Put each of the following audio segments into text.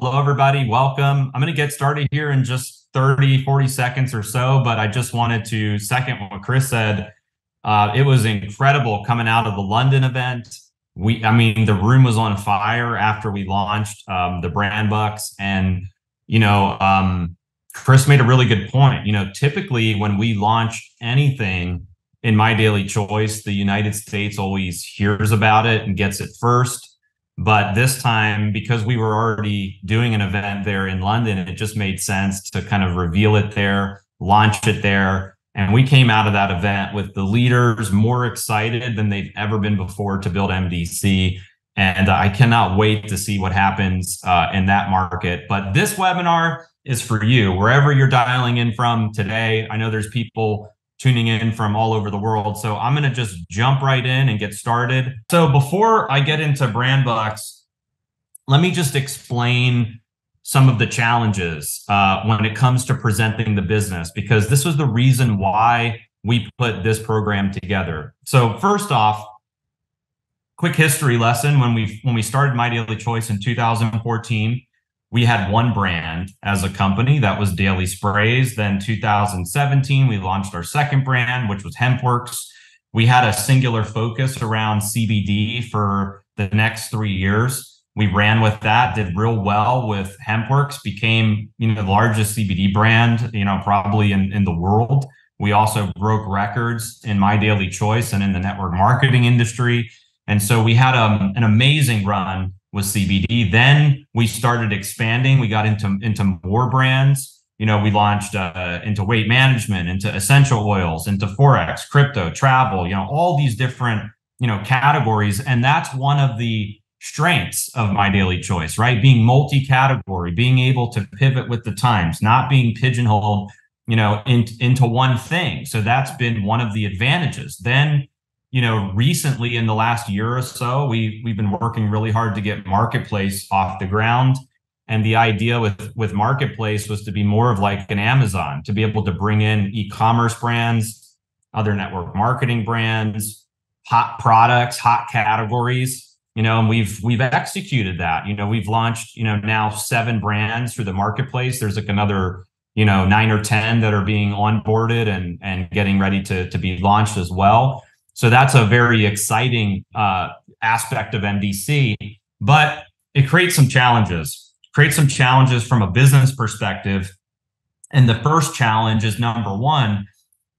Hello, everybody. Welcome. I'm going to get started here in just 30, 40 seconds or so, but I just wanted to second what Chris said. It was incredible coming out of the London event. The room was on fire after we launched the brand bucks. And, you know, Chris made a really good point. Typically when we launch anything in My Daily Choice, the United States always hears about it and gets it first. But this time, because we were already doing an event there in London, it just made sense to kind of reveal it there, launch it there. And we came out of that event with the leaders more excited than they've ever been before to build MDC. And I cannot wait to see what happens in that market. But this webinar is for you, wherever you're dialing in from today. I know there's people tuning in from all over the world. So I'm going to just jump right in and get started. So before I get into brand bucks, let me just explain some of the challenges when it comes to presenting the business, because this was the reason why we put this program together. So first off, quick history lesson. When we started My Daily Choice in 2014, we had one brand as a company, that was Daily Sprays. Then 2017, we launched our second brand, which was HempWorks. We had a singular focus around CBD for the next 3 years. We ran with that, did real well with HempWorks, became the largest CBD brand, probably in the world. We also broke records in My Daily Choice and in the network marketing industry. And so we had an amazing run with CBD. Then we started expanding. We got into more brands. We launched into weight management, into essential oils, into Forex, crypto, travel, all these different, categories. And that's one of the strengths of My Daily Choice, right? Being multi-category, being able to pivot with the times, not being pigeonholed, into one thing. So that's been one of the advantages. Then recently in the last year or so, we've been working really hard to get Marketplace off the ground. And the idea with Marketplace was to be more of like an Amazon, to be able to bring in e-commerce brands, other network marketing brands, hot products, hot categories, and we've executed that. We've launched, now 7 brands through the Marketplace. There's like another, 9 or 10 that are being onboarded and getting ready to be launched as well. So that's a very exciting aspect of MDC, but it creates some challenges. From a business perspective. And the first challenge is, number one,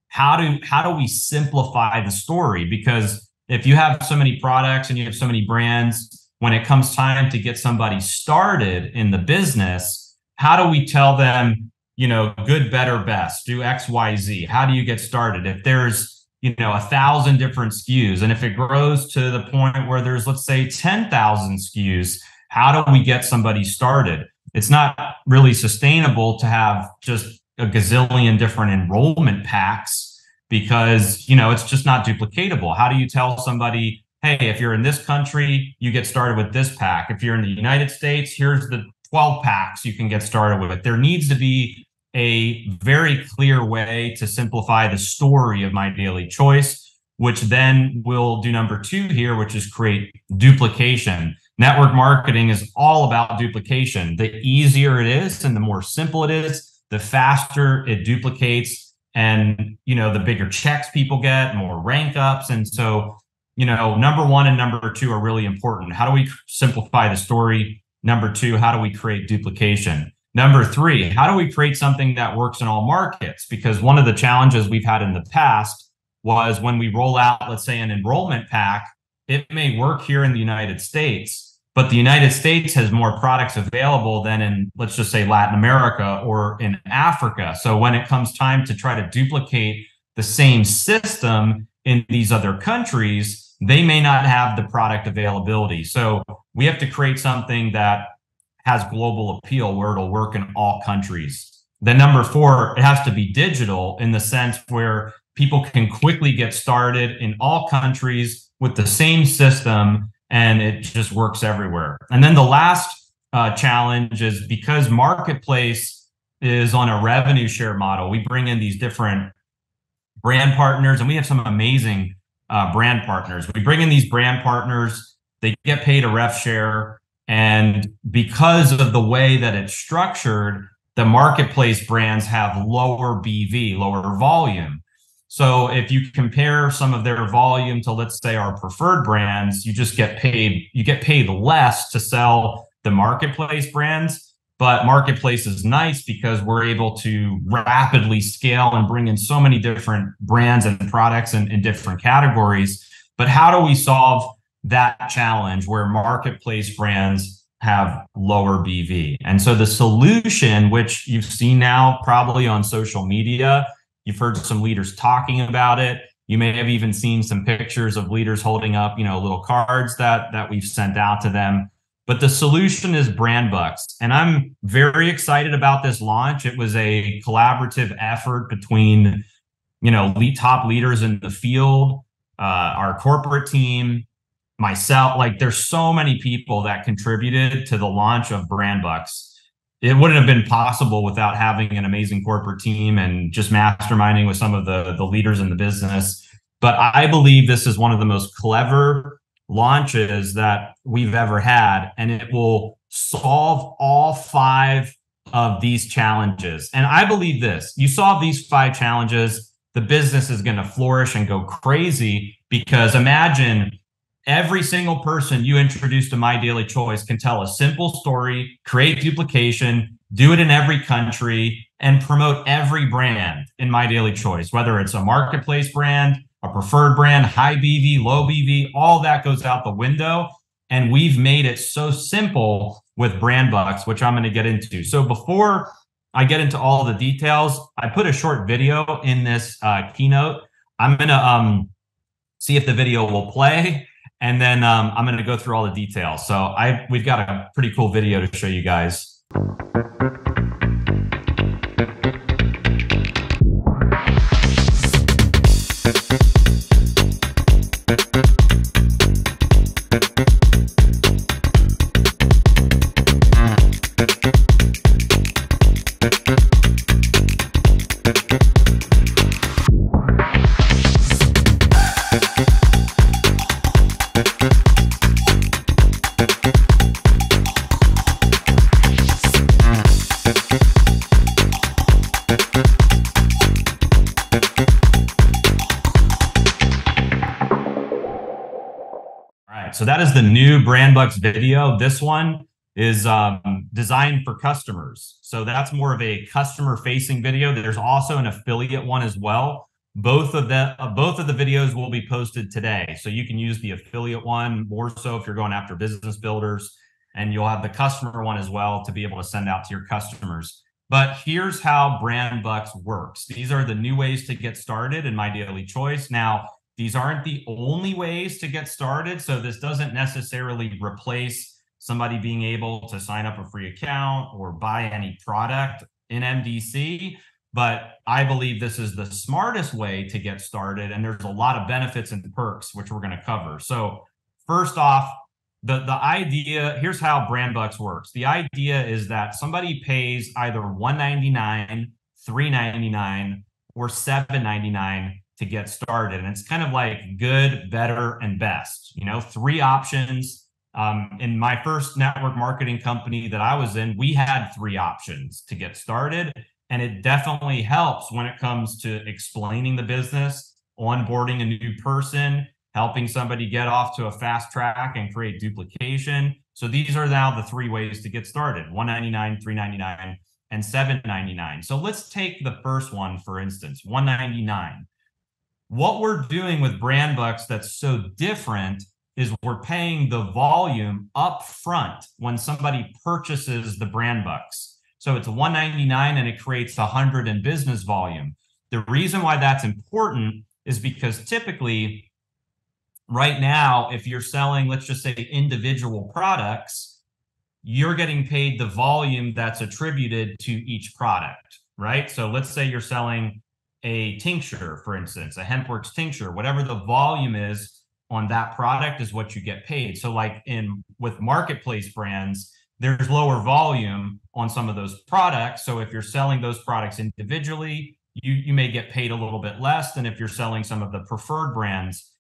how do we simplify the story? Because if you have so many products and you have so many brands, when it comes time to get somebody started in the business, how do we tell them, good, better, best, do X, Y, Z? How do you get started? If there's 1,000 different SKUs. And if it grows to the point where there's, let's say, 10,000 SKUs, how do we get somebody started? It's not really sustainable to have just a gazillion different enrollment packs, because, it's just not duplicatable. How do you tell somebody, hey, if you're in this country, you get started with this pack. If you're in the United States, here's the 12 packs you can get started with. There needs to be a very clear way to simplify the story of My Daily Choice, which then will do number 2 here, which is create duplication. Network marketing is all about duplication. The easier it is and the more simple it is, the faster it duplicates, and the bigger checks people get, more rank ups. And so, number 1 and number 2 are really important. How do we simplify the story? Number 2, how do we create duplication? Number 3, how do we create something that works in all markets? Because one of the challenges we've had in the past was when we roll out, let's say, an enrollment pack, it may work here in the United States, but the United States has more products available than in, let's just say, Latin America or in Africa. So when it comes time to try to duplicate the same system in these other countries, they may not have the product availability. So we have to create something that has global appeal where it'll work in all countries. Then number 4, it has to be digital, in the sense where people can quickly get started in all countries with the same system, and it just works everywhere. And then the last challenge is, because Marketplace is on a revenue share model, we bring in these different brand partners, and we have some amazing brand partners. We bring in these brand partners, they get paid a rev share. And because of the way that it's structured, the marketplace brands have lower BV, lower volume. So if you compare some of their volume to, let's say, our preferred brands, you get paid less to sell the marketplace brands. But marketplace is nice because we're able to rapidly scale and bring in so many different brands and products in different categories. But how do we solve that challenge where marketplace brands have lower BV? And so the solution, which you've seen now probably on social media, you've heard some leaders talking about it. You may have even seen some pictures of leaders holding up, little cards that we've sent out to them. But the solution is Brand Bucks. And I'm very excited about this launch. It was a collaborative effort between, top leaders in the field, our corporate team, myself. Like, there's so many people that contributed to the launch of Brand Bucks. It wouldn't have been possible without having an amazing corporate team and just masterminding with some of the leaders in the business. But I believe this is one of the most clever launches that we've ever had, and it will solve all 5 of these challenges. And I believe this: you solve these 5 challenges, the business is going to flourish and go crazy. Because imagine every single person you introduce to My Daily Choice can tell a simple story, create duplication, do it in every country, and promote every brand in My Daily Choice, whether it's a marketplace brand, a preferred brand, high BV, low BV, all that goes out the window. And we've made it so simple with Brand Bucks, which I'm going to get into. So before I get into all the details, I put a short video in this keynote. I'm going to see if the video will play, and then I'm going to go through all the details. So we've got a pretty cool video to show you guys. So that is the new Brand Bucks video. This one is designed for customers. So that's more of a customer-facing video. There's also an affiliate one as well. Both of the videos will be posted today. So you can use the affiliate one more so if you're going after business builders, and you'll have the customer one as well to be able to send out to your customers. But here's how Brand Bucks works. These are the new ways to get started in My Daily Choice. Now, these aren't the only ways to get started. So this doesn't necessarily replace somebody being able to sign up a free account or buy any product in MDC. But I believe this is the smartest way to get started. And there's a lot of benefits and perks, which we're going to cover. So first off, the idea, here's how Brand Bucks works. The idea is that somebody pays either $1.99, $3.99, or $7.99 to get started. And it's kind of like good, better, and best, 3 options. In my first network marketing company that I was in, we had 3 options to get started. And it definitely helps when it comes to explaining the business, onboarding a new person, helping somebody get off to a fast track and create duplication. So these are now the 3 ways to get started: $1.99, $3.99, and $7.99. So let's take the first one, for instance, $1.99. What we're doing with Brand Bucks that's so different is we're paying the volume up front when somebody purchases the Brand Bucks. So it's $1.99 and it creates 100 in business volume. The reason why that's important is because typically right now, if you're selling, let's just say, individual products, you're getting paid the volume that's attributed to each product, right? So let's say you're selling a tincture, for instance, a HempWorks tincture. Whatever the volume is on that product is what you get paid. So like with marketplace brands, there's lower volume on some of those products. So if you're selling those products individually, you may get paid a little bit less than if you're selling some of the preferred brands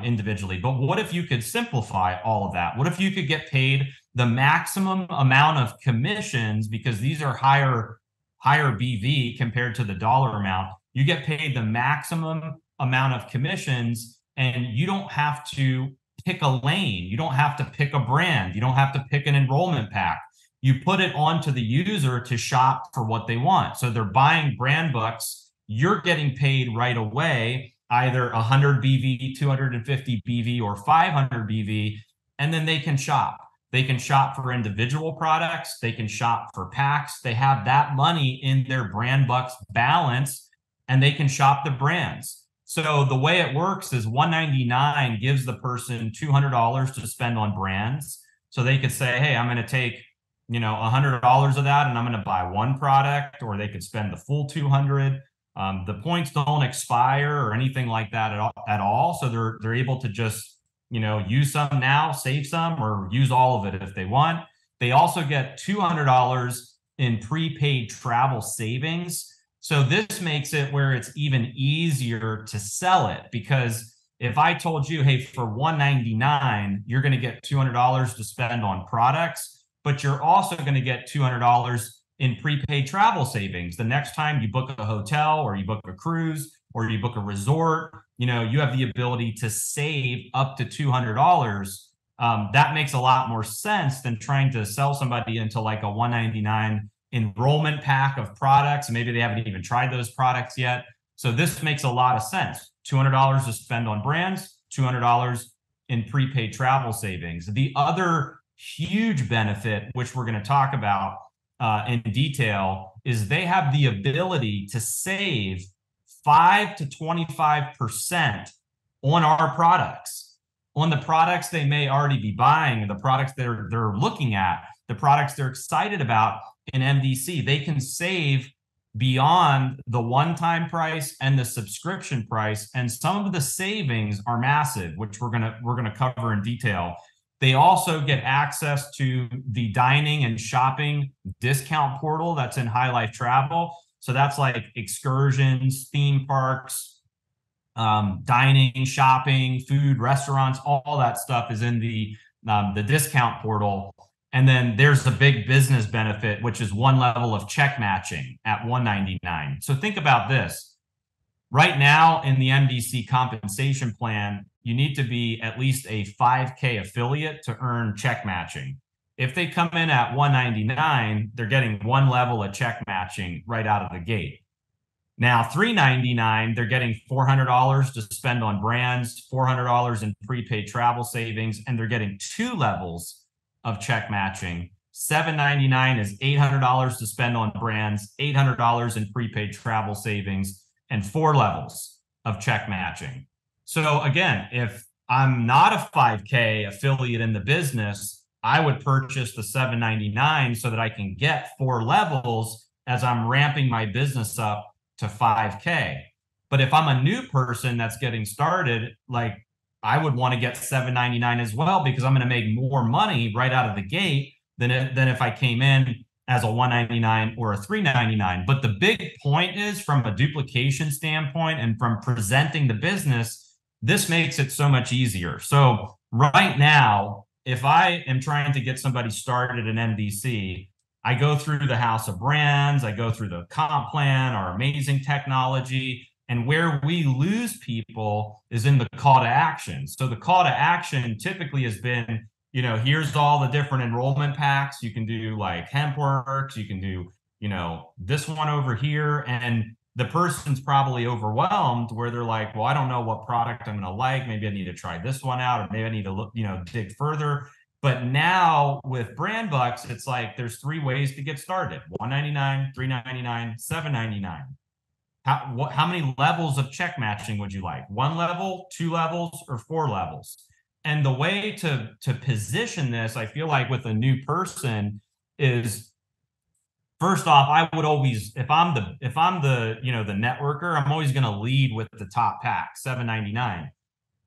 individually. But what if you could simplify all of that? What if you could get paid the maximum amount of commissions, because these are higher BV compared to the dollar amount, you get paid the maximum amount of commissions, and you don't have to pick a lane. You don't have to pick a brand. You don't have to pick an enrollment pack. You put it onto the user to shop for what they want. So they're buying brand books. You're getting paid right away, either 100 BV, 250 BV, or 500 BV, and then they can shop. They can shop for individual products. They can shop for packs. They have that money in their brand bucks balance, and they can shop the brands. So the way it works is $199 gives the person $200 to spend on brands. So they could say, hey, I'm going to take, $100 of that, and I'm going to buy one product, or they could spend the full 200. The points don't expire or anything like that at all. So they're able to just, use some now, save some, or use all of it if they want. They also get $200 in prepaid travel savings. So this makes it where it's even easier to sell it, because if I told you, hey, for $199, you're going to get $200 to spend on products, but you're also going to get $200 in prepaid travel savings. The next time you book a hotel, or you book a cruise, or you book a resort, you have the ability to save up to $200. That makes a lot more sense than trying to sell somebody into like a $199 enrollment pack of products. Maybe they haven't even tried those products yet. So this makes a lot of sense. $200 to spend on brands, $200 in prepaid travel savings. The other huge benefit, which we're going to talk about in detail, is they have the ability to save 5 to 25% on our products, on the products they may already be buying, the products they're looking at, the products they're excited about in MDC. They can save beyond the one-time price and the subscription price, and some of the savings are massive, which we're gonna cover in detail. They also get access to the dining and shopping discount portal that's in High Life Travel. So that's like excursions, theme parks, dining, shopping, food, restaurants, all that stuff is in the discount portal. And then there's a big business benefit, which is one level of check matching at $199. So think about this. Right now in the MDC compensation plan, you need to be at least a 5K affiliate to earn check matching. If they come in at $199, they're getting one level of check matching right out of the gate. Now, $399, they're getting $400 to spend on brands, $400 in prepaid travel savings, and they're getting 2 levels of check matching. $799 is $800 to spend on brands, $800 in prepaid travel savings, and 4 levels of check matching. So again, if I'm not a 5K affiliate in the business, I would purchase the $799 so that I can get 4 levels as I'm ramping my business up to 5K. But if I'm a new person that's getting started, like, I would want to get $799 as well, because I'm going to make more money right out of the gate than if I came in as a $199 or a $399. But the big point is, from a duplication standpoint and from presenting the business, this makes it so much easier. So right now, if I am trying to get somebody started in MDC, I go through the house of brands, I go through the comp plan, our amazing technology, and where we lose people is in the call to action. So the call to action typically has been, here's all the different enrollment packs. You can do like HempWorks, you can do, this one over here. And the person's probably overwhelmed, where they're like, well, I don't know what product I'm going to like. Maybe I need to try this one out, or maybe I need to look, dig further. But now with Brand Bucks, it's like there's 3 ways to get started: $199, $399, $799. How many levels of check matching would you like? 1 level, 2 levels, or 4 levels? And the way to position this, I feel like, with a new person is, first off, I would always, if I'm the the networker, I'm always going to lead with the top pack, $799.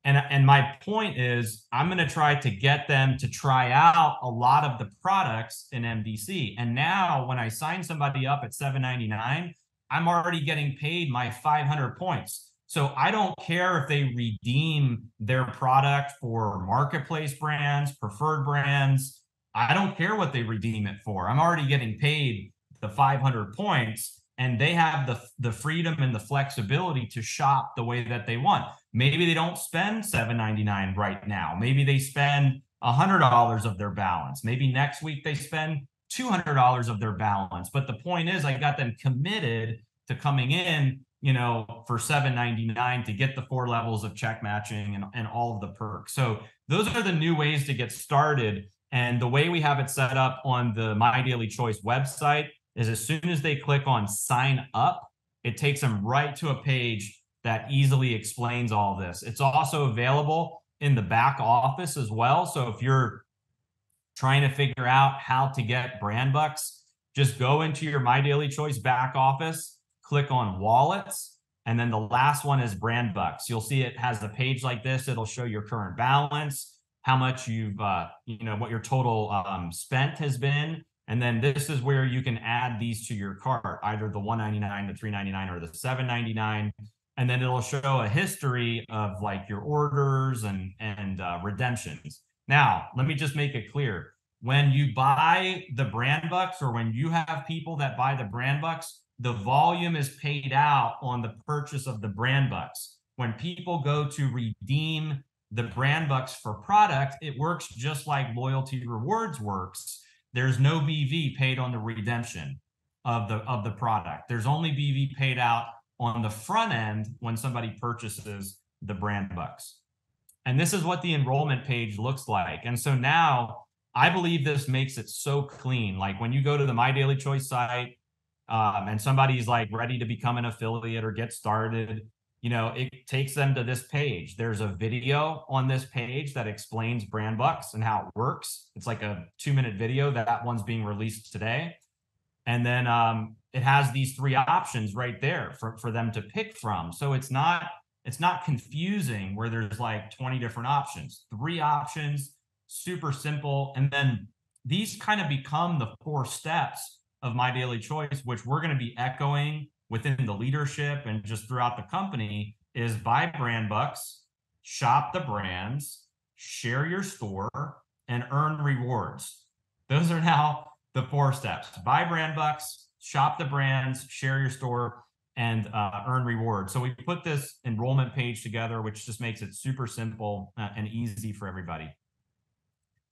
And my point is, I'm going to try to get them to try out a lot of the products in MDC. And now when I sign somebody up at $799, I'm already getting paid my 500 points. So I don't care if they redeem their product for marketplace brands, preferred brands, I don't care what they redeem it for. I'm already getting paid the 500 points, and they have the freedom and the flexibility to shop the way that they want. Maybe they don't spend $7.99 right now. Maybe they spend $100 of their balance. Maybe next week they spend $200 of their balance. But the point is, I got them committed to coming in, for $7.99 to get the 4 levels of check matching and all of the perks. So those are the new ways to get started. And the way we have it set up on the My Daily Choice website is as soon as they click on sign up, it takes them right to a page that easily explains all this. It's also available in the back office as well. So if you're trying to figure out how to get brand bucks, just go into your My Daily Choice back office, click on wallets, and then the last one is brand bucks. You'll see it has a page like this. It'll show your current balance, how much you've, what your total spent has been. And then this is where you can add these to your cart, either the $199, the $399, or the $799. And then it'll show a history of like your orders and redemptions. Now, let me just make it clear. When you buy the brand bucks, or when you have people that buy the brand bucks, the volume is paid out on the purchase of the brand bucks. When people go to redeem the brand bucks for product, it works just like loyalty rewards works. There's no BV paid on the redemption of the product. There's only BV paid out on the front end when somebody purchases the brand bucks. And this is what the enrollment page looks like. And so now I believe this makes it so clean. Like when you go to the My Daily Choice site and somebody's like ready to become an affiliate or get started, it takes them to this page. There's a video on this page that explains brand bucks and how it works. It's like a 2-minute video. That one's being released today. And then it has these 3 options right there for them to pick from. So it's not confusing where there's like 20 different options. 3 options, super simple. And then these kind of become the 4 steps of My Daily Choice, which we're going to be echoing within the leadership and just throughout the company, is buy brand bucks, shop the brands, share your store, and earn rewards. Those are now the 4 steps. Buy brand bucks, shop the brands, share your store, and earn rewards. So we put this enrollment page together, which just makes it super simple and easy for everybody.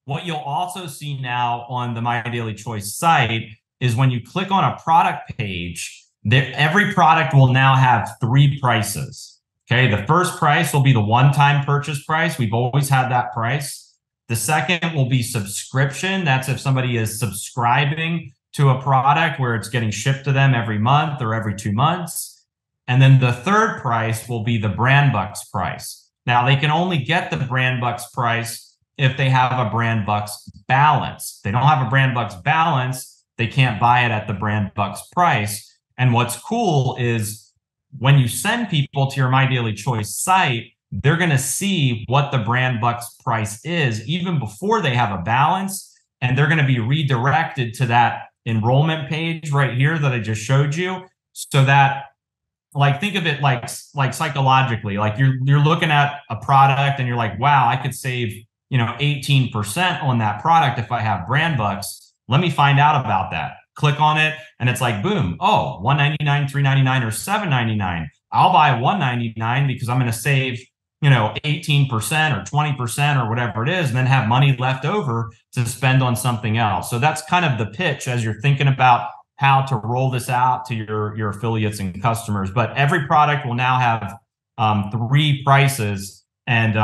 What you'll also see now on the My Daily Choice site is when you click on a product page, every product will now have 3 prices. Okay, the first price will be the one-time purchase price. We've always had that price. The second will be subscription. That's if somebody is subscribing to a product where it's getting shipped to them every month or every 2 months. And then the third price will be the brand bucks price. Now they can only get the brand bucks price if they have a brand bucks balance. If they don't have a brand bucks balance, they can't buy it at the brand bucks price. And what's cool is when you send people to your My Daily Choice site, they're going to see what the brand bucks price is even before they have a balance. And they're going to be redirected to that enrollment page right here that I just showed you. So that, like, think of it like psychologically, like you're looking at a product and you're like, wow, I could save, 18% on that product if I have brand bucks. Let me find out about that. Click on it and it's like, boom, oh, $199, $399, or $799. I'll buy $199 because I'm going to save, 18% or 20% or whatever it is, and then have money left over to spend on something else. So that's kind of the pitch as you're thinking about how to roll this out to your affiliates and customers. But every product will now have 3 prices. And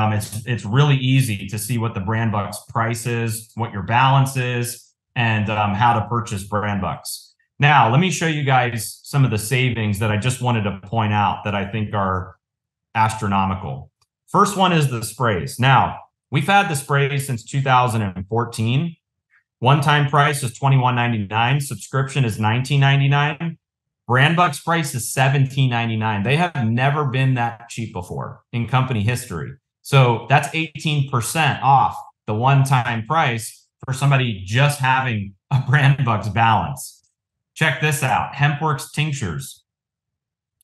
it's really easy to see what the brand bucks price is, what your balance is, and how to purchase brand bucks. Now, let me show you guys some of the savings that I just wanted to point out that I think are astronomical. First one is the sprays. Now, we've had the sprays since 2014. One-time price is $21.99. Subscription is $19.99. Brand bucks price is $17.99. They have never been that cheap before in company history. So that's 18% off the one-time price for somebody just having a brand bucks balance. Check this out. HempWorks tinctures.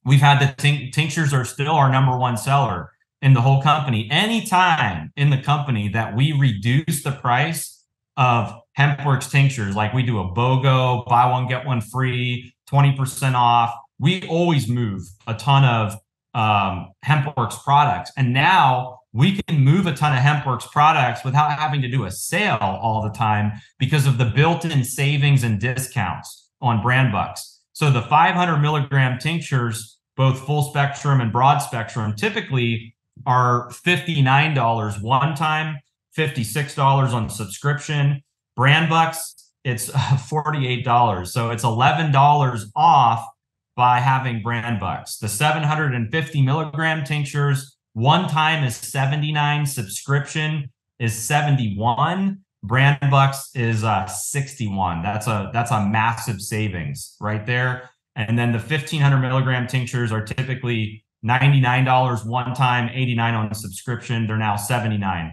We've had the tinctures are still our #1 seller in the whole company. Anytime in the company that we reduce the price of HempWorks tinctures. Like we do a BOGO, buy one, get one free, 20% off. We always move a ton of HempWorks products. And now we can move a ton of HempWorks products without having to do a sale all the time because of the built-in savings and discounts on brand bucks. So the 500 milligram tinctures, both full spectrum and broad spectrum, typically are $59 one time, $56 on subscription. Brand bucks, it's $48. So it's $11 off by having brand bucks. The 750 milligram tinctures, one time is $79, subscription is $71, brand bucks is $61. That's a massive savings right there. And then the 1500 milligram tinctures are typically $99 one time, $89 on the subscription. They're now $79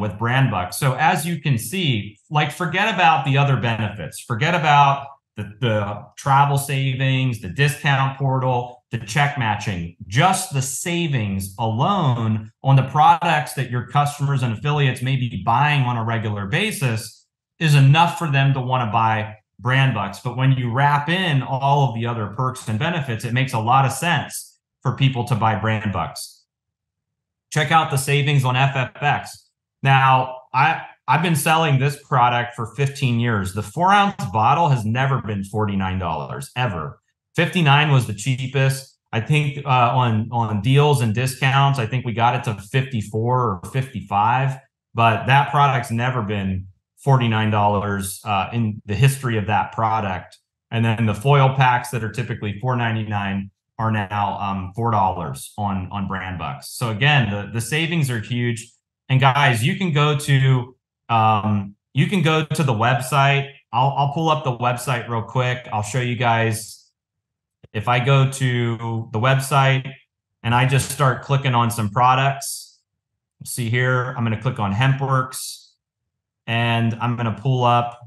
with brand bucks. So as you can see, like, forget about the other benefits. Forget about the travel savings, the discount portal, the check matching. Just the savings alone on the products that your customers and affiliates may be buying on a regular basis is enough for them to want to buy brand bucks. But when you wrap in all of the other perks and benefits, it makes a lot of sense for people to buy brand bucks. Check out the savings on FFX. Now, I've been selling this product for 15 years. The 4-ounce bottle has never been $49 ever. 59 was the cheapest. I think on deals and discounts, I think we got it to 54 or 55, but that product's never been $49 in the history of that product. And then the foil packs that are typically $4.99 are now $4 on brand bucks. So again, the savings are huge. And guys, you can go to the website. I'll pull up the website real quick. I'll show you guys. If I go to the website and I just start clicking on some products, see here, I'm going to click on HempWorks and I'm going to pull up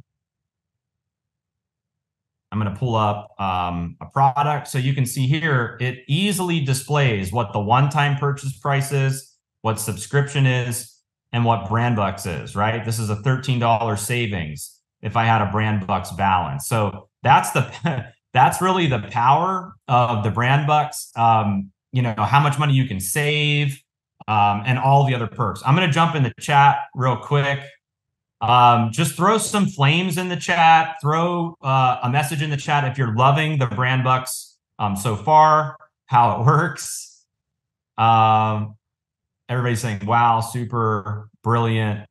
a product. So you can see here, it easily displays what the one-time purchase price is, what subscription is, and what brand bucks is, right? This is a $13 savings if I had a brand bucks balance. So that's really the power of the brand bucks. You know, how much money you can save, and all the other perks. I'm going to jump in the chat real quick. Just throw some flames in the chat, throw a message in the chat if you're loving the brand bucks so far, how it works. Everybody's saying, wow, super brilliant,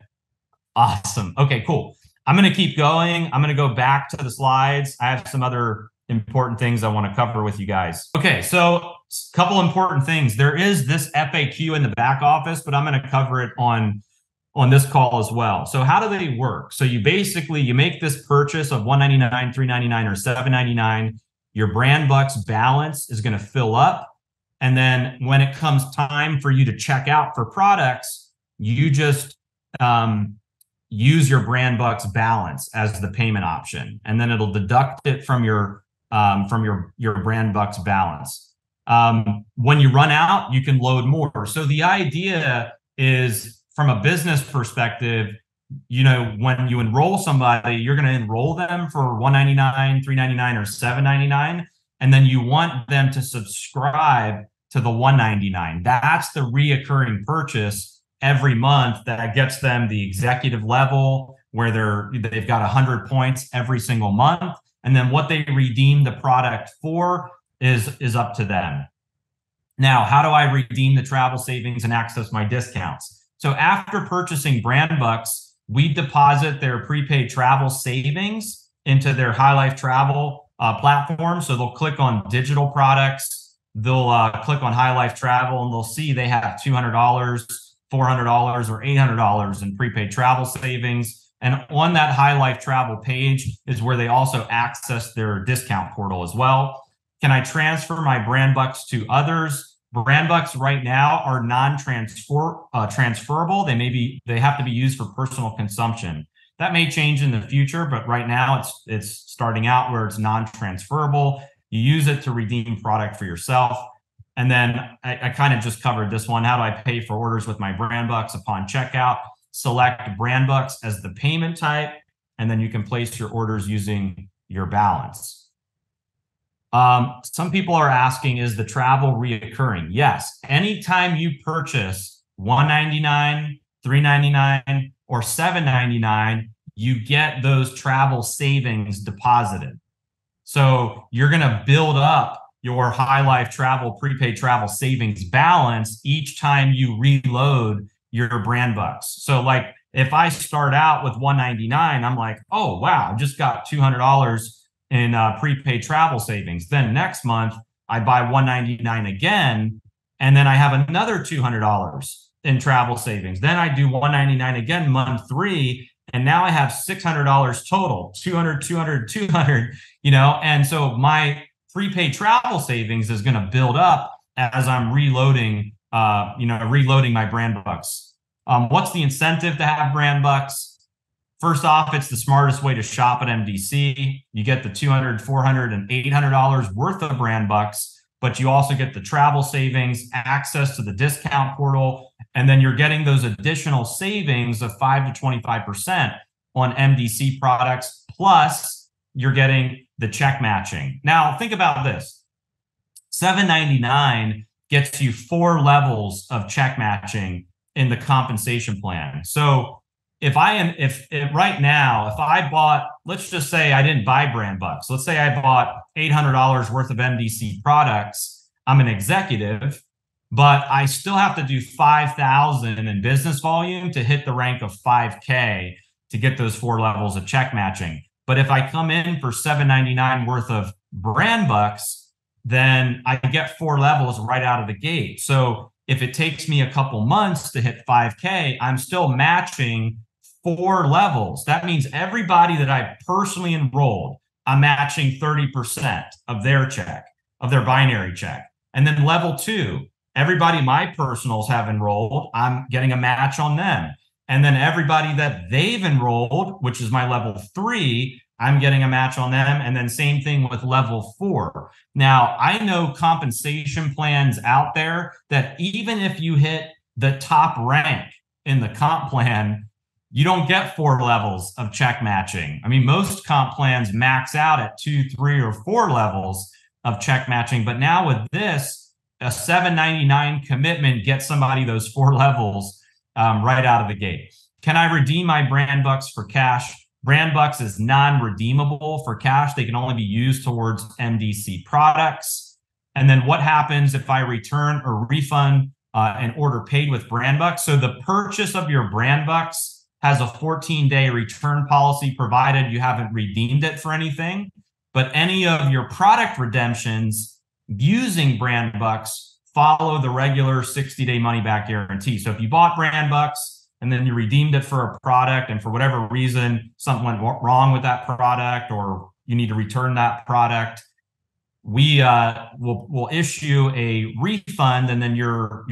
awesome. Okay, cool. I'm going to keep going. I'm going to go back to the slides. I have some other important things I want to cover with you guys. Okay, so a couple important things. There is this FAQ in the back office, but I'm going to cover it on this call as well. So how do they work? So you make this purchase of $199, $399, or $799. Your brand bucks balance is going to fill up. And then when it comes time for you to check out for products, you just use your brand bucks balance as the payment option, and then it'll deduct it from your brand bucks balance. When you run out, you can load more. So the idea is, from a business perspective, you know, when you enroll somebody, you're going to enroll them for $199, $399, or $799, and then you want them to subscribe to the $199. That's the reoccurring purchase every month that gets them the executive level, where they've got 100 points every single month. And then what they redeem the product for is up to them. Now, how do I redeem the travel savings and access my discounts? So after purchasing brand bucks, we deposit their prepaid travel savings into their High Life Travel platform. So they'll click on digital products. They'll click on High Life Travel, and they'll see they have $200, $400, or $800 in prepaid travel savings. And on that High Life Travel page is where they also access their discount portal as well. Can I transfer my brand bucks to others? Brand bucks right now are transferable. They have to be used for personal consumption. That may change in the future, but right now it's starting out where it's non-transferable. You use it to redeem product for yourself. And then I kind of just covered this one. How do I pay for orders with my brand bucks upon checkout? select brand bucks as the payment type, and then you can place your orders using your balance. Some people are asking, is the travel reoccurring? Yes. Anytime you purchase $199, $399, or $799, you get those travel savings deposited. So you're going to build up your High Life Travel prepaid travel savings balance each time you reload your brand bucks. So like if I start out with $199, I'm like, oh, wow, I just got $200 in prepaid travel savings. Then next month I buy $199 again, and then I have another $200 in travel savings. Then I do $199 again month 3, and now I have $600 total, 200, 200, 200, and so my prepaid travel savings is going to build up as I'm reloading my brand bucks. What's the incentive to have brand bucks? First off, it's the smartest way to shop at MDC. You get the $200, $400, and $800 worth of brand bucks, but you also get the travel savings, access to the discount portal, and then you're getting those additional savings of 5 to 25% on MDC products, plus you're getting the check matching. Now, think about this. $799 gets you 4 levels of check matching in the compensation plan. So if right now, if I bought, let's just say I didn't buy brand bucks. Let's say I bought $800 worth of MDC products. I'm an executive, but I still have to do 5,000 in business volume to hit the rank of 5K to get those 4 levels of check matching. But if I come in for $799 worth of brand bucks, then I get 4 levels right out of the gate. So if it takes me a couple months to hit 5K, I'm still matching 4 levels. That means everybody that I personally enrolled, I'm matching 30% of their check, of their binary check. And then level 2, everybody my personals have enrolled, I'm getting a match on them. And then everybody that they've enrolled, which is my level 3, I'm getting a match on them. And then same thing with level 4. Now, I know compensation plans out there that even if you hit the top rank in the comp plan, you don't get 4 levels of check matching. I mean, most comp plans max out at 2, 3, or 4 levels of check matching. But now with this, a $799 commitment gets somebody those 4 levels right out of the gate. Can I redeem my brand bucks for cash? Brand bucks is non-redeemable for cash. They can only be used towards MDC products. And then what happens if I return or refund an order paid with brand bucks? So the purchase of your brand bucks has a 14-day return policy provided you haven't redeemed it for anything. But any of your product redemptions using brand bucks follow the regular 60-day money-back guarantee. So if you bought brand bucks and then you redeemed it for a product, and for whatever reason something went wrong with that product, or you need to return that product, we will issue a refund, and then your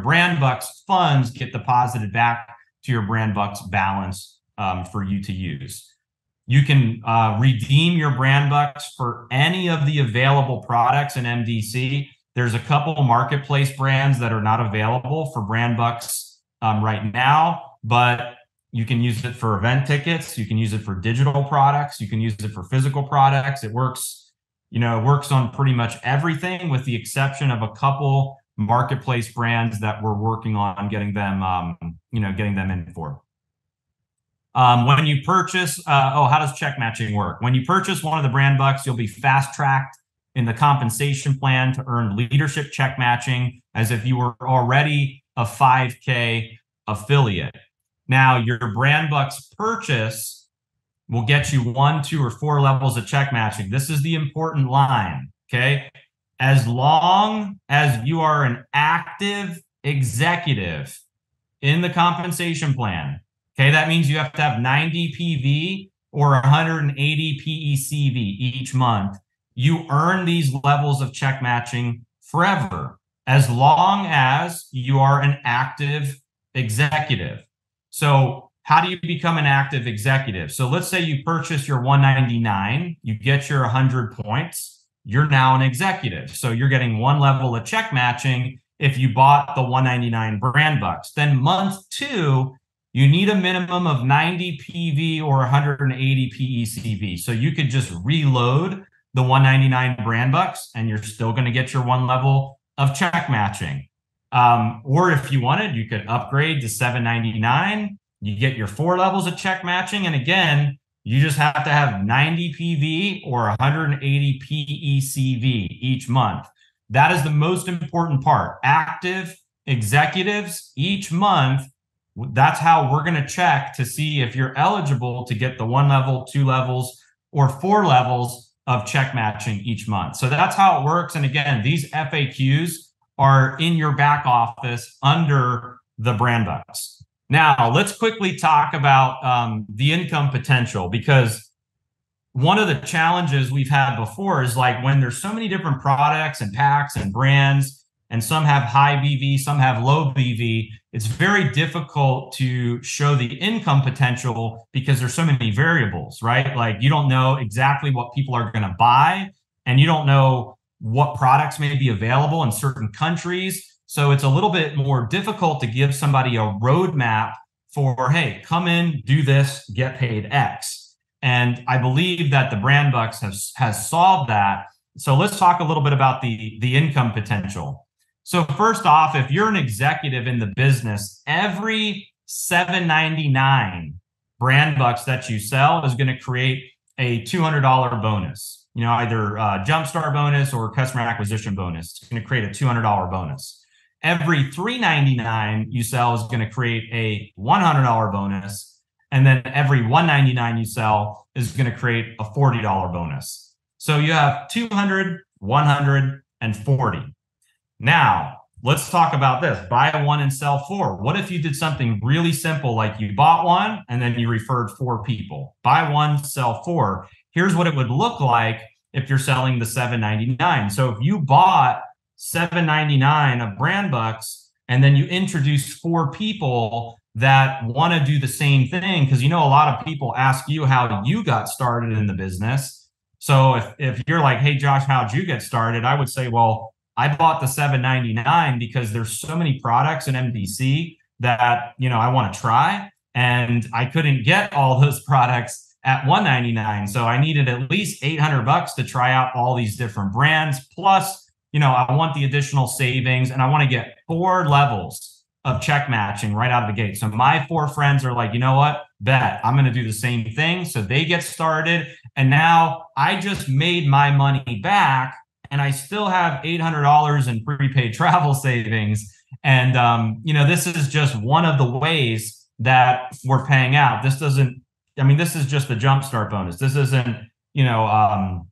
brand bucks funds get deposited back to your brand bucks balance for you to use. You can redeem your brand bucks for any of the available products in MDC. There's a couple marketplace brands that are not available for brand bucks right now, but you can use it for event tickets. You can use it for digital products. You can use it for physical products. It works, it works on pretty much everything, with the exception of a couple marketplace brands that we're working on getting them, getting them in for. When you purchase, how does check matching work? When you purchase one of the brand bucks, you'll be fast tracked in the compensation plan to earn leadership check matching as if you were already a 5K affiliate. Now, your brand bucks purchase will get you 1, 2, or 4 levels of check matching. This is the important line, okay? As long as you are an active executive in the compensation plan, okay, that means you have to have 90 PV or 180 PECV each month. You earn these levels of check matching forever, as long as you are an active executive. So how do you become an active executive? So let's say you purchase your $199, you get your 100 points. You're now an executive. So you're getting 1 level of check matching if you bought the $199 brand bucks. Then month 2, you need a minimum of 90 PV or 180 PECV. So you could just reload the 199 brand bucks and you're still going to get your one level of check matching. Or if you wanted, you could upgrade to 799. You get your 4 levels of check matching. And again, you just have to have 90 PV or 180 PECV each month. That is the most important part. Active executives each month, that's how we're going to check to see if you're eligible to get the 1 level, 2 levels, or 4 levels of check matching each month. So that's how it works. And again, these FAQs are in your back office under the brand bucks. Now, let's quickly talk about the income potential, because one of the challenges we've had before is like when there's so many different products and packs and brands, and some have high BV, some have low BV, it's very difficult to show the income potential because there's so many variables, right? Like you don't know exactly what people are going to buy, and you don't know what products may be available in certain countries. So it's a little bit more difficult to give somebody a roadmap for, hey, come in, do this, get paid X. And I believe that the brand bucks has solved that. So let's talk a little bit about the income potential. So first off, if you're an executive in the business, every 799 brand bucks that you sell is going to create a $200 bonus. You know, either jumpstart bonus or customer acquisition bonus. It's going to create a $200 bonus. Every 399 you sell is going to create a $100 bonus. And then every 199 you sell is going to create a $40 bonus. So you have 200, 100, and 40. Now, let's talk about this. Buy one and sell 4. What if you did something really simple, like you bought one and then you referred 4 people? Buy one, sell 4. Here's what it would look like if you're selling the 799. So if you bought 799 of brand bucks and then you introduce 4 people that want to do the same thing, because you know a lot of people ask you how you got started in the business. So if you're like, hey Josh, how'd you get started? I would say, well, I bought the 799 because there's so many products in MDC that, you know, I want to try, and I couldn't get all those products at 199. So I needed at least 800 bucks to try out all these different brands. Plus, you know, I want the additional savings, and I want to get 4 levels of check matching right out of the gate. So my 4 friends are like, you know what, bet I'm going to do the same thing. So they get started, and now I just made my money back, and I still have $800 in prepaid travel savings. And, you know, this is just one of the ways that we're paying out. This doesn't, I mean, this is just the jumpstart bonus. This isn't, you know,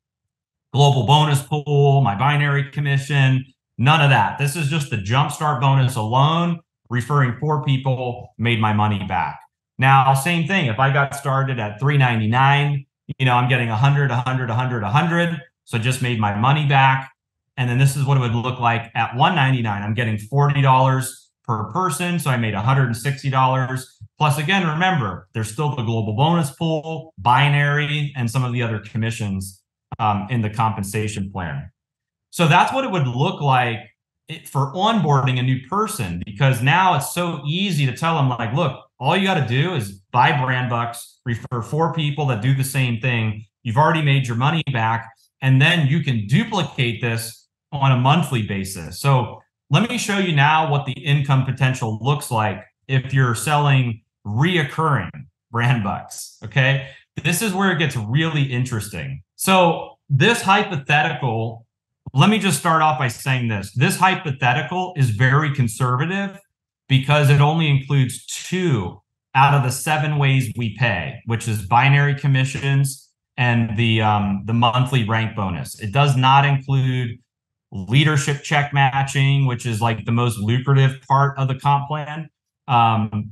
global bonus pool, my binary commission, none of that. This is just the jumpstart bonus alone. Referring 4 people made my money back. Now, same thing. If I got started at $399, you know, I'm getting 100, 100, 100, 100. So I just made my money back. And then this is what it would look like at $199. I'm getting $40 per person. So I made $160. Plus, again, remember, there's still the global bonus pool, binary, and some of the other commissions in the compensation plan. So that's what it would look like for onboarding a new person, because now it's so easy to tell them, like, look, all you got to do is buy brand bucks, refer 4 people that do the same thing. You've already made your money back. And then you can duplicate this on a monthly basis. So let me show you now what the income potential looks like if you're selling reoccurring brand bucks. Okay. This is where it gets really interesting. So this hypothetical, let me just start off by saying this. This hypothetical is very conservative because it only includes 2 out of the 7 ways we pay, which is binary commissions and the monthly rank bonus. It does not include leadership check matching, which is like the most lucrative part of the comp plan.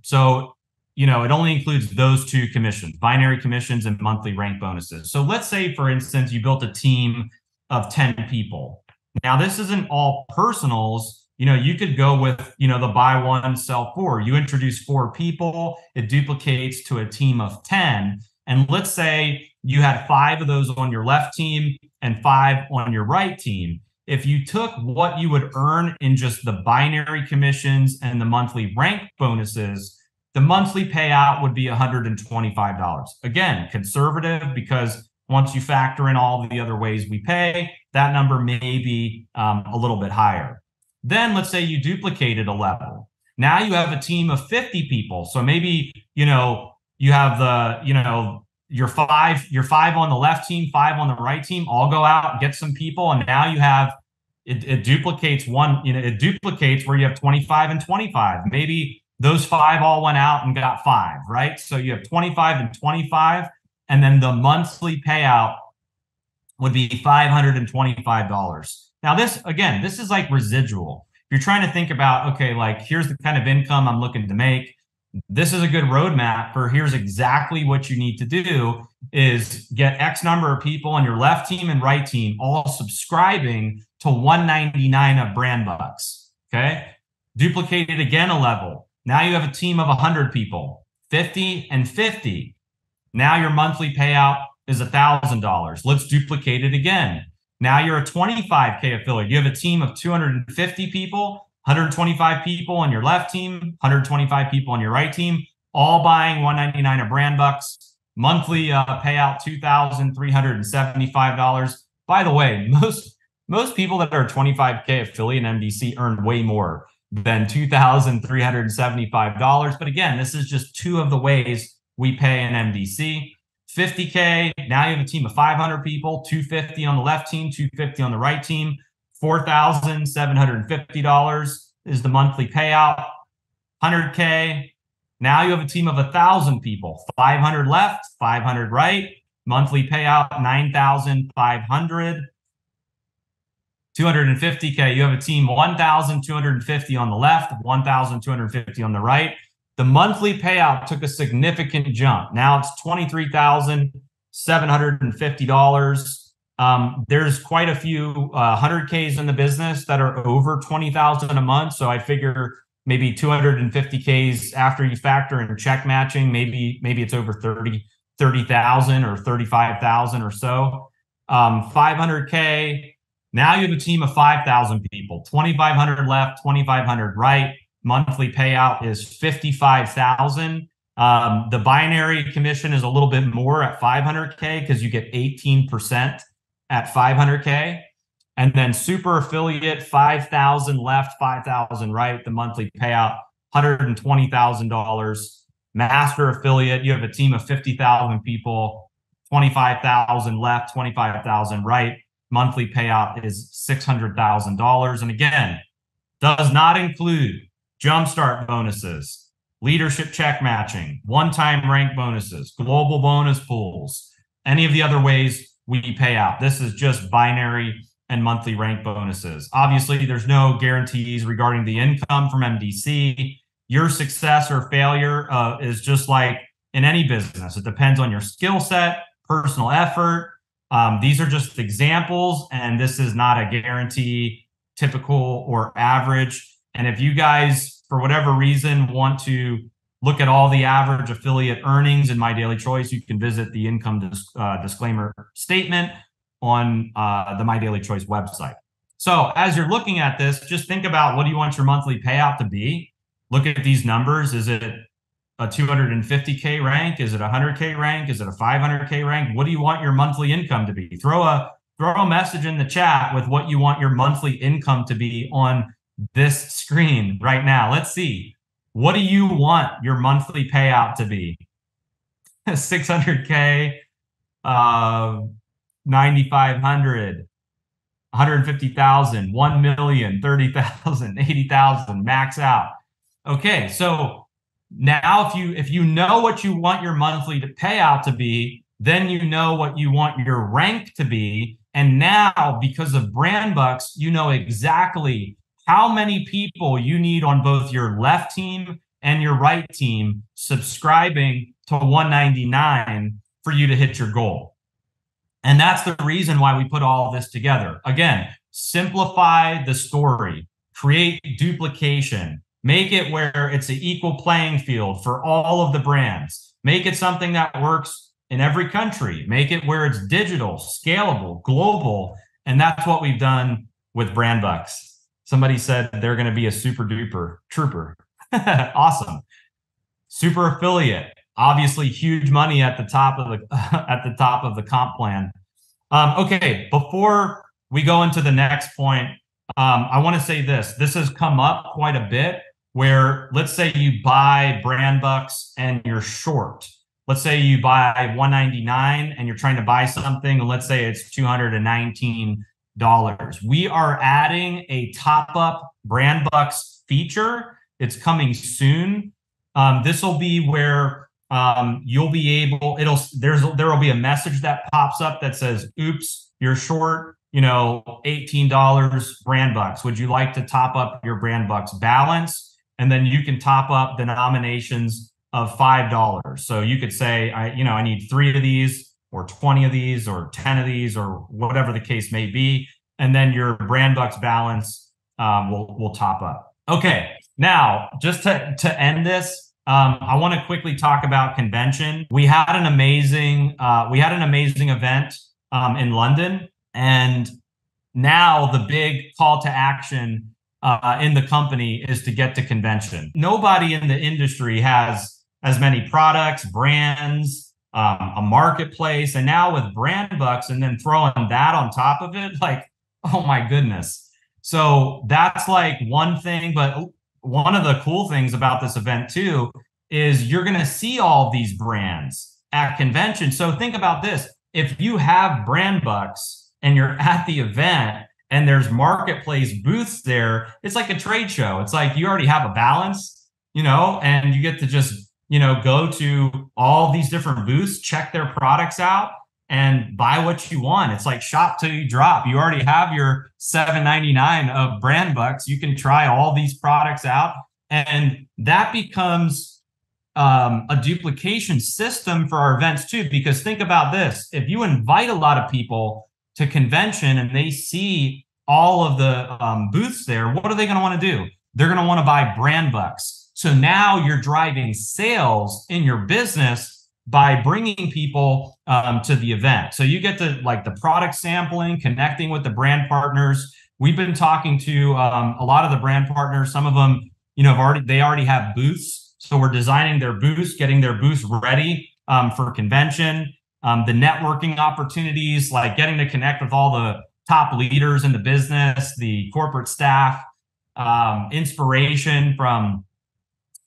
So, you know, it only includes those 2 commissions, binary commissions and monthly rank bonuses. So let's say, for instance, you built a team of 10 people. Now, this isn't all personals. You know, you could go with, you know, the buy one, sell 4. You introduce 4 people, it duplicates to a team of 10. And let's say you had 5 of those on your left team and 5 on your right team. If you took what you would earn in just the binary commissions and the monthly rank bonuses, the monthly payout would be $125. Again, conservative, because once you factor in all the other ways we pay, that number may be a little bit higher. Then let's say you duplicated a level. Now you have a team of 50 people. So maybe, you have your five on the left team, five on the right team, all go out and get some people. And now you have, it duplicates it duplicates where you have 25 and 25. Maybe those five all went out and got five, right? So you have 25 and 25, and then the monthly payout would be $525. Now this is like residual. If you're trying to think about, okay, like here's the kind of income I'm looking to make, this is a good roadmap for here's exactly what you need to do is get X number of people on your left team and right team all subscribing to 199 of brand bucks. Okay. Duplicate it again a level. Now you have a team of 100 people, 50 and 50. Now your monthly payout is $1,000. Let's duplicate it again. Now you're a 25K affiliate. You have a team of 250 people, 125 people on your left team, 125 people on your right team, all buying 199 of brand bucks. Monthly payout $2,375. By the way, most people that are 25K affiliate in MDC earn way more than $2,375. But again, this is just two of the ways we pay in MDC. 50K, now you have a team of 500 people, 250 on the left team, 250 on the right team, $4,750 is the monthly payout. 100K, now you have a team of 1,000 people, 500 left, 500 right, monthly payout $9,500. 250K, you have a team 1,250 on the left, 1,250 on the right. The monthly payout took a significant jump. Now it's $23,750. There's quite a few 100Ks in the business that are over 20,000 a month. So I figure maybe 250Ks after you factor in check matching, maybe it's over 30,000 or 35,000 or so. 500K. Now you have a team of 5,000 people, 2,500 left, 2,500 right. Monthly payout is $55,000. The binary commission is a little bit more at 500K because you get 18% at 500K. And then super affiliate, 5,000 left, 5,000 right. The monthly payout, $120,000. Master affiliate, you have a team of 50,000 people, 25,000 left, 25,000 right. Monthly payout is $600,000. And again, does not include jumpstart bonuses, leadership check matching, one-time rank bonuses, global bonus pools, any of the other ways we pay out. This is just binary and monthly rank bonuses. Obviously, there's no guarantees regarding the income from MDC. Your success or failure is just like in any business. It depends on your skill set, personal effort. These are just examples, and this is not a guarantee, typical or average. And if you guys, for whatever reason, want to look at all the average affiliate earnings in My Daily Choice, you can visit the income disclaimer statement on the My Daily Choice website. So as you're looking at this, just think about, what do you want your monthly payout to be? Look at these numbers. Is it a 250K rank? Is it a 100K rank? Is it a 500K rank? What do you want your monthly income to be? Throw a message in the chat with what you want your monthly income to be on this screen right now. Let's see. What do you want your monthly payout to be? 600K, 9,500, 150,000, 1 million, 30,000, 80,000, max out. Okay, so now if you know what you want your monthly payout to be, then you know what you want your rank to be. And now, because of brand bucks, you know exactly how many people you need on both your left team and your right team subscribing to 199 for you to hit your goal. And that's the reason why we put all of this together. Again, simplify the story, create duplication, make it where it's an equal playing field for all of the brands, make it something that works in every country, make it where it's digital, scalable, global. And that's what we've done with brand bucks. Somebody said they're going to be a super duper trooper. Awesome. Super affiliate, obviously huge money at the top of the at the top of the comp plan. Okay, before we go into the next point, I want to say this. This has come up quite a bit where let's say you buy brand bucks and you're short. Let's say you buy 199 and you're trying to buy something, and let's say it's $219. We are adding a top up brand bucks feature. It's coming soon. This will be where you'll be able, there will be a message that pops up that says, oops, you're short, $18 brand bucks. Would you like to top up your brand bucks balance? And then you can top up denominations of $5. So you could say, I need 3 of these or 20 of these or 10 of these or whatever the case may be. And then your brand bucks balance will top up. Okay, now just to end this, I want to quickly talk about convention. We had an amazing event in London, and now the big call to action in the company is to get to convention. Nobody in the industry has as many products, brands, a marketplace, and now with brand bucks and then throwing that on top of it, like, oh my goodness. So that's like one thing, but one of the cool things about this event too is you're going to see all these brands at convention. So think about this. If you have brand bucks and you're at the event and there's marketplace booths there, it's like a trade show. It's like you already have a balance, and you get to just, go to all these different booths, check their products out, and buy what you want. It's like shop till you drop. You already have your $7.99 of brand bucks. You can try all these products out, and that becomes a duplication system for our events too. Because think about this: if you invite a lot of people to convention and they see all of the booths there, what are they going to want to do? They're going to want to buy brand bucks. So now you're driving sales in your business by bringing people to the event. So you get to like the product sampling, connecting with the brand partners. We've been talking to a lot of the brand partners. Some of them, they already have booths. So we're designing their booths, getting their booths ready for convention. The networking opportunities, like getting to connect with all the top leaders in the business, the corporate staff, inspiration from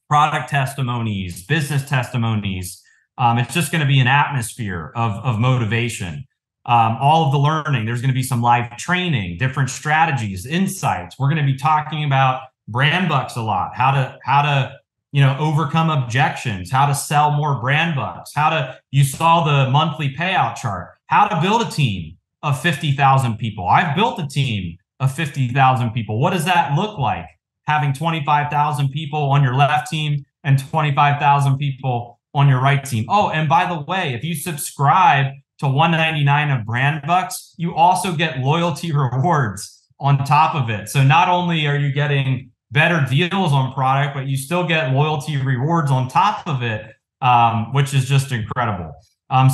product testimonies, business testimonies. It's just going to be an atmosphere of motivation. All of the learning, there's going to be some live training, different strategies, insights. We're going to be talking about brand bucks a lot, how to overcome objections, how to sell more brand bucks, you saw the monthly payout chart, how to build a team of 50,000 people. I've built a team of 50,000 people. What does that look like? Having 25,000 people on your left team and 25,000 people on your right team. Oh, and by the way, if you subscribe to $199 of brand bucks, you also get loyalty rewards on top of it. So not only are you getting better deals on product, but you still get loyalty rewards on top of it, which is just incredible.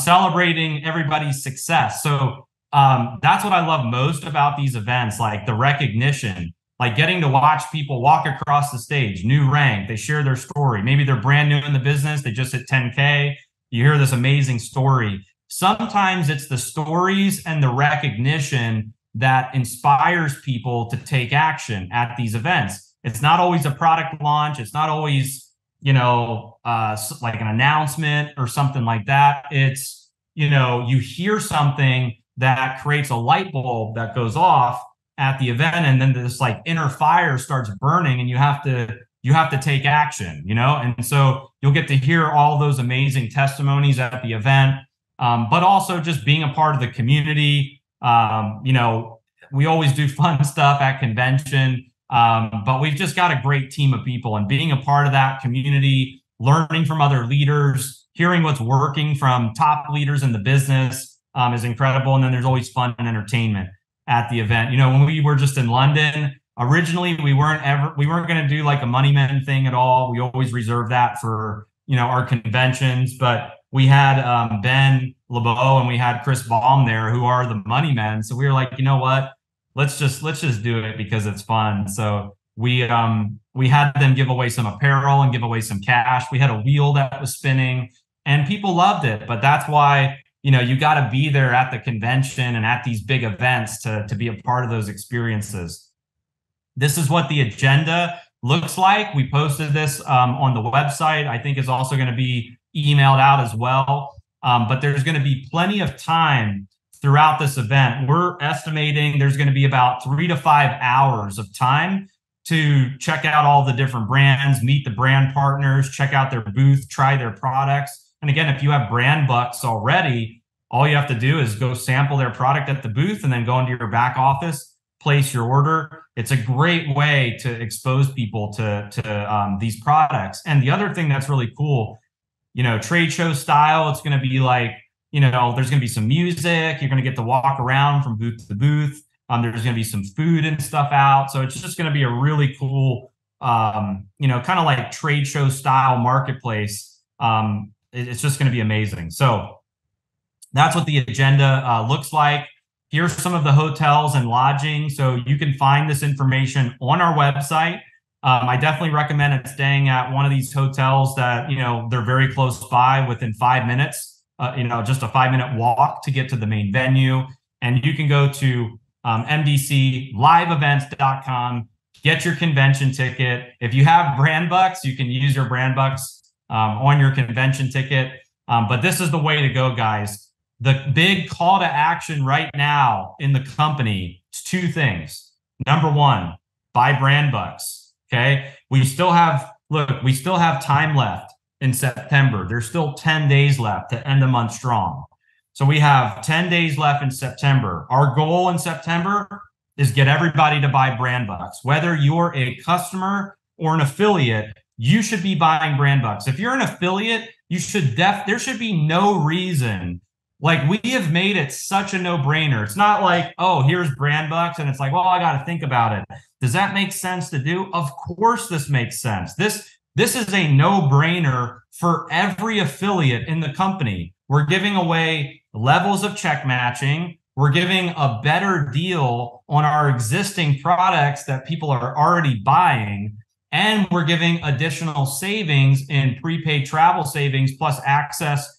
Celebrating everybody's success. So that's what I love most about these events, like the recognition, like getting to watch people walk across the stage, new rank, they share their story. Maybe they're brand new in the business, they just hit 10K. You hear this amazing story. Sometimes it's the stories and the recognition that inspires people to take action at these events. It's not always a product launch. It's not always, like an announcement or something like that. It's, you hear something that creates a light bulb that goes off at the event, and then this like inner fire starts burning, and you have to take action, and so you'll get to hear all those amazing testimonies at the event, but also just being a part of the community. We always do fun stuff at convention, but we've just got a great team of people, and being a part of that community, learning from other leaders, hearing what's working from top leaders in the business is incredible. And then there's always fun and entertainment at the event. When we were just in London, originally we weren't going to do like a money men thing at all. We always reserve that for, our conventions, but we had Ben LeBeau and we had Chris Baum there, who are the money men. So we were like, you know what, let's just do it because it's fun. So We had them give away some apparel and give away some cash. We had a wheel that was spinning, and people loved it. But that's why, you got to be there at the convention and at these big events to be a part of those experiences. This is what the agenda looks like. We posted this on the website. I think it's also going to be emailed out as well. But there's going to be plenty of time throughout this event. We're estimating there's going to be about 3 to 5 hours of time to check out all the different brands, meet the brand partners, check out their booth, try their products. And again, if you have brand bucks already, all you have to do is go sample their product at the booth and then go into your back office, place your order. It's a great way to expose people to these products. And the other thing that's really cool, trade show style, it's going to be like, there's going to be some music. You're going to get to walk around from booth to booth. There's going to be some food and stuff out. So it's just going to be a really cool, kind of like trade show style marketplace. It's just going to be amazing. So that's what the agenda looks like. Here's some of the hotels and lodging. So you can find this information on our website. I definitely recommend staying at one of these hotels that, they're very close by, within 5 minutes, just a 5-minute walk to get to the main venue. And you can go to mdcliveevents.com, get your convention ticket. If you have brand bucks, you can use your brand bucks on your convention ticket. But this is the way to go, guys. The big call to action right now in the company is 2 things. Number 1, buy brand bucks. Okay. We still have time left in September. There's still 10 days left to end the month strong. So we have 10 days left in September. Our goal in September is get everybody to buy brand bucks. Whether you're a customer or an affiliate, you should be buying brand bucks. If you're an affiliate, there should be no reason. Like, we have made it such a no-brainer. It's not like, oh, here's brand bucks, and it's like, well, I got to think about it. Does that make sense to do? Of course this makes sense. This is a no-brainer for every affiliate in the company. We're giving away levels of check matching. We're giving a better deal on our existing products that people are already buying. And we're giving additional savings in prepaid travel savings, plus access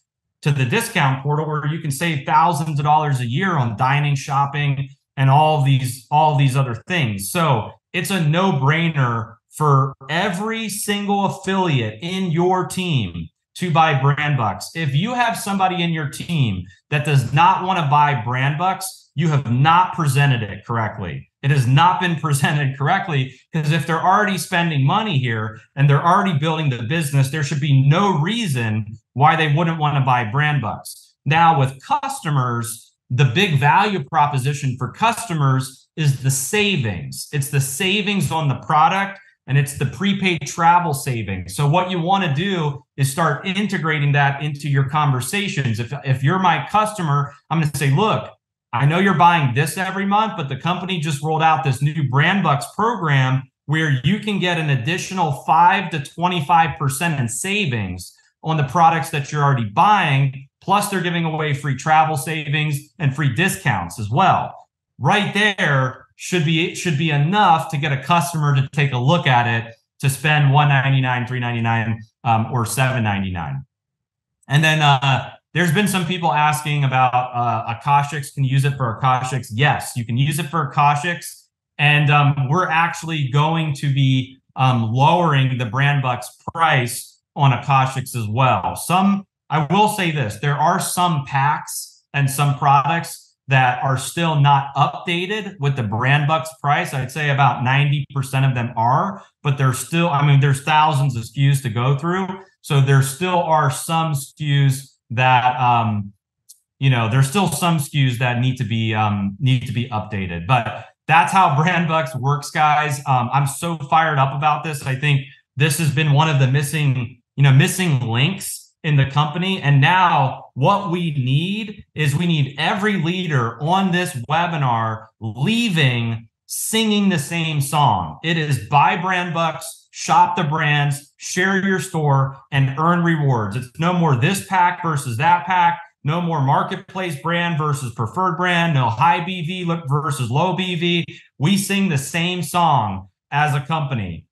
to the discount portal where you can save thousands of dollars a year on dining, shopping, and all these other things. So it's a no-brainer for every single affiliate in your team to buy brand bucks. If you have somebody in your team that does not want to buy brand bucks, you have not presented it correctly. It has not been presented correctly, because if they're already spending money here and they're already building the business, there should be no reason why they wouldn't want to buy brand bucks. Now, with customers, the big value proposition for customers is the savings. It's the savings on the product, and it's the prepaid travel savings. So what you want to do is start integrating that into your conversations. If you're my customer, I'm going to say, look, I know you're buying this every month, but the company just rolled out this new brand bucks program where you can get an additional 5 to 25% in savings on the products that you're already buying. Plus, they're giving away free travel savings and free discounts as well. Right there should be enough to get a customer to take a look at it, to spend $199, $399, or $799. And then there's been some people asking about Akashics. Can you use it for Akashics? Yes, you can use it for Akashics. And we're actually going to be lowering the brand bucks price on Akashics as well. I will say this, there are some packs and some products that are still not updated with the brand bucks price. I'd say about 90% of them are, but there's still, there's thousands of SKUs to go through. So there still are some SKUs that, there's still some SKUs that need to be updated, but that's how brand bucks works, guys. I'm so fired up about this. I think this has been one of the missing links in the company. And now what we need every leader on this webinar leaving singing the same song. It is buy brand bucks, shop the brands, share your store, and earn rewards. It's no more this pack versus that pack. No more marketplace brand versus preferred brand. No high BV versus low BV. We sing the same song. as a company.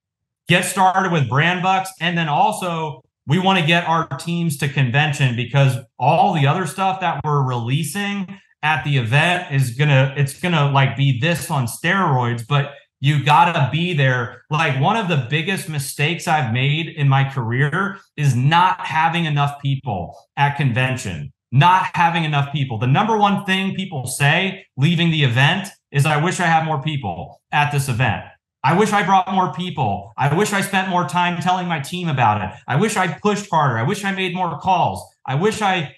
Get started with brand bucks, and then also we want to get our teams to convention, because all the other stuff that we're releasing at the event it's gonna like be this on steroids, but you gotta be there. Like, one of the biggest mistakes I've made in my career is not having enough people at convention. Not having enough people. The number one thing people say leaving the event is, I wish I had more people at this event. I wish I brought more people. I wish I spent more time telling my team about it. I wish I pushed harder. I wish I made more calls. I wish I,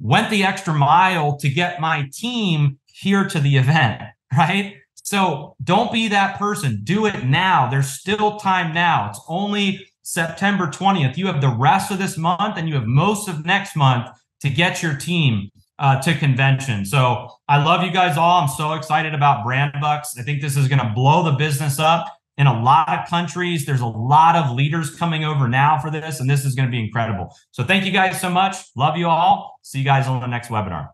went the extra mile to get my team here to the event, right? So don't be that person. Do it now. There's still time now. It's only September 20th. You have the rest of this month and you have most of next month to get your team to convention. So I love you guys all. I'm so excited about Brand Bucks. I think this is going to blow the business up in a lot of countries. There's a lot of leaders coming over now for this, and this is going to be incredible. So thank you guys so much. Love you all. See you guys on the next webinar.